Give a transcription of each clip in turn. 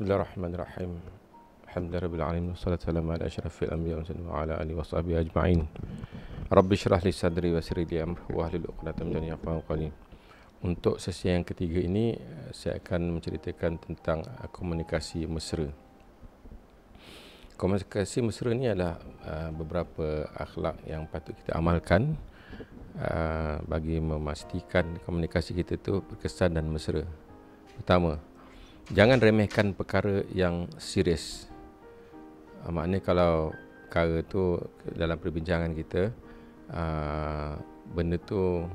Bismillahirrahmanirrahim. Alhamdulillahirabbil alamin wassalatu wassalamu ala asyrafil anbiya'i wa ala alihi washabihi ajma'in. Rabbi syrah li sadri wa yassir li amri wahlul 'uqdatam min lisani yafqahu qawli. Untuk sesi yang ketiga ini saya akan menceritakan tentang komunikasi mesra. Komunikasi mesra ni adalah beberapa akhlak yang patut kita amalkan bagi memastikan komunikasi kita tu berkesan dan mesra. Pertama, jangan remehkan perkara yang serius. Maknanya kalau perkara tu dalam perbincangan kita, benda tu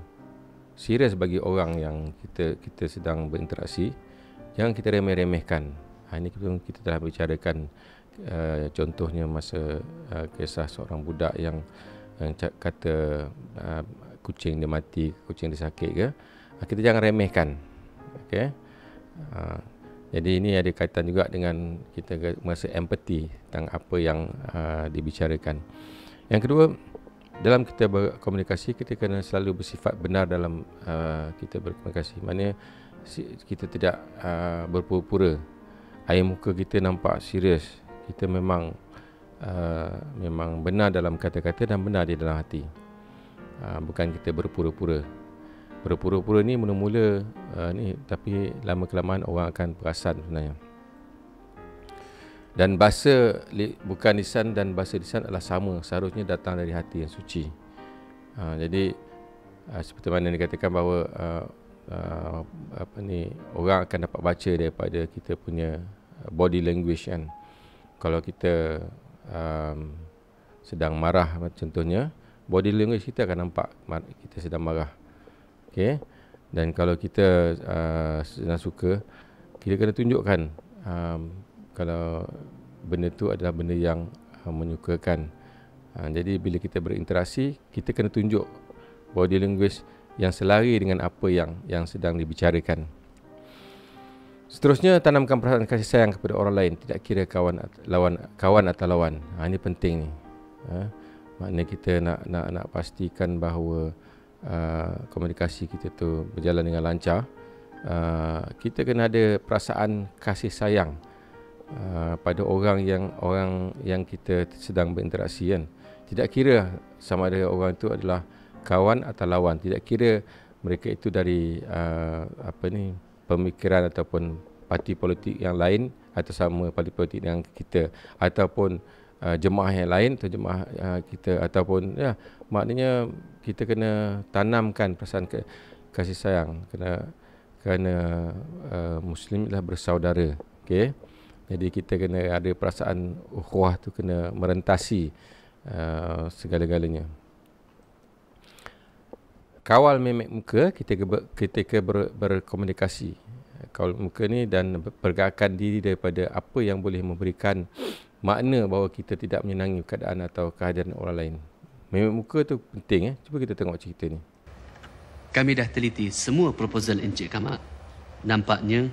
serius bagi orang yang kita sedang berinteraksi, jangan kita remeh-remehkan. Ini kita telah bicarakan, contohnya masa kisah seorang budak yang kata kucing dia mati, kucing dia sakit ke, kita jangan remehkan. Okey. Jadi ini ada kaitan juga dengan kita merasa empati tentang apa yang dibicarakan. Yang kedua, dalam kita berkomunikasi, kita kena selalu bersifat benar dalam kita berkomunikasi. Maksudnya kita tidak berpura-pura. Air muka kita nampak serius. Kita memang benar dalam kata-kata dan benar di dalam hati. Bukan kita berpura-pura. Berpura-pura ni mula-mula ni, tapi lama-kelamaan orang akan perasan sebenarnya. Dan bahasa bukan lisan dan bahasa lisan adalah sama, seharusnya datang dari hati yang suci. Jadi seperti mana dikatakan bahawa orang akan dapat baca daripada kita punya body language kan. Kalau kita sedang marah contohnya, body language kita akan nampak kita sedang marah. Okay. Dan kalau kita sedang suka, kita kena tunjukkan kalau benda tu adalah benda yang menyukakan. Jadi bila kita berinteraksi, kita kena tunjuk body language yang selari dengan apa yang sedang dibicarakan. Seterusnya, tanamkan perasaan kasih sayang kepada orang lain, tidak kira kawan atau lawan. Ini penting ni. Maknanya kita nak pastikan bahawa komunikasi kita tu berjalan dengan lancar. Kita kena ada perasaan kasih sayang pada orang yang kita sedang berinteraksi kan. Tidak kira sama ada orang itu adalah kawan atau lawan, tidak kira mereka itu dari pemikiran ataupun parti politik yang lain, atau sama parti politik dengan kita, ataupun jemaah yang lain atau jemaah kita, ataupun maknanya kita kena tanamkan perasaan kasih sayang, kerana Muslim adalah bersaudara. Okey. Jadi kita kena ada perasaan ukhuwah tu kena merentasi segala-galanya. Kawal mimik muka ketika berkomunikasi. Kawal muka ni dan pergerakan diri daripada apa yang boleh memberikan makna bahawa kita tidak menyenangi keadaan atau kehadiran orang lain. Mimik muka tu penting. Cuba kita tengok cerita ni. Kami dah teliti semua proposal Encik Kamal. Nampaknya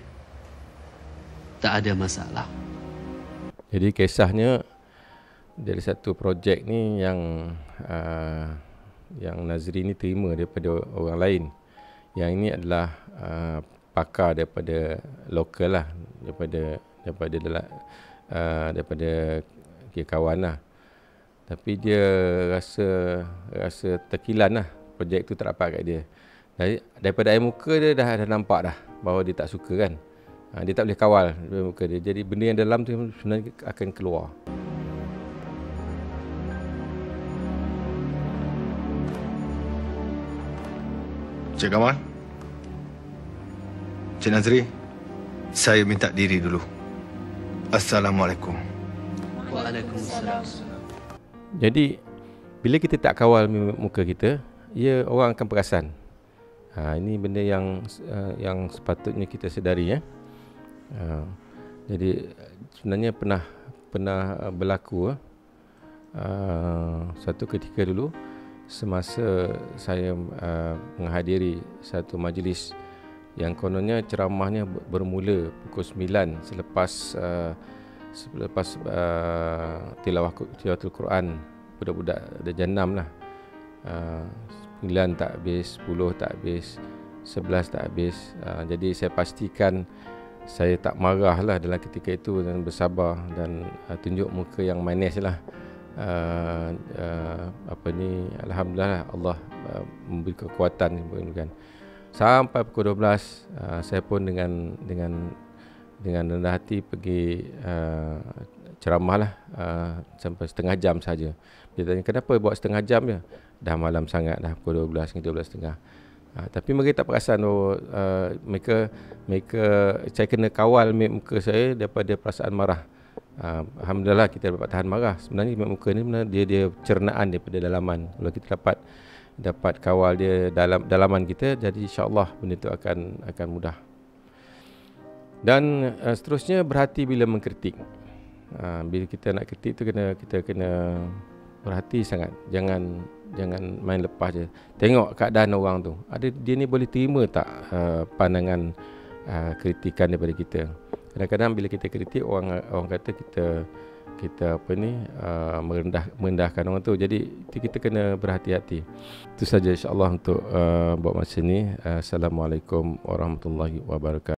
tak ada masalah. Jadi kisahnya dari satu projek ni yang Nazri ni terima daripada orang lain. Yang ini adalah pakar daripada lokal lah, daripada kawan lah. Tapi dia rasa terkilan lah, projek tu tak dapat kat dia. Daripada air muka dia dah nampak dah bahawa dia tak suka kan. Dia tak boleh kawal air muka dia. Jadi benda yang dalam tu sebenarnya akan keluar. Cik Kamal, Cik Nazri, saya minta diri dulu. Assalamualaikum. Waalaikumsalam. Jadi bila kita tak kawal muka kita, orang akan perasan. Ini benda yang sepatutnya kita sedari ya. Jadi sebenarnya pernah berlaku satu ketika dulu semasa saya menghadiri satu majlis yang kononnya ceramahnya bermula pukul 9 selepas tilawatul Quran. Budak-budak dah jam 6 lah. 9 tak habis, 10 tak habis, 11 tak habis. Jadi saya pastikan saya tak marah lah dalam ketika itu dan bersabar dan tunjuk muka yang manis lah. Alhamdulillah Allah memberi kekuatan kan. Sampai pukul 12 saya pun dengan rendah hati pergi ceramah lah sampai setengah jam saja. Dia tanya kenapa buat setengah jam je? Dah malam sangat dah, pukul 12 hingga 12.30. Tapi mereka tak perasan mereka saya kena kawal muka saya daripada perasaan marah. Alhamdulillah kita dapat tahan marah. Sebenarnya muka ni dia cernaan daripada dalaman. Kalau kita dapat kawal dia dalaman kita, jadi insya-Allah benda tu akan mudah. Dan seterusnya berhati bila mengkritik. Bila kita nak kritik tu kita kena berhati sangat. Jangan main lepas je. Tengok keadaan orang tu. Dia ni boleh terima tak pandangan kritikan daripada kita. Kadang-kadang bila kita kritik orang kata kita merendahkan orang tu. Jadi kita kena berhati-hati. Itu saja insya-Allah untuk buat masa ni. Assalamualaikum warahmatullahi wabarakatuh.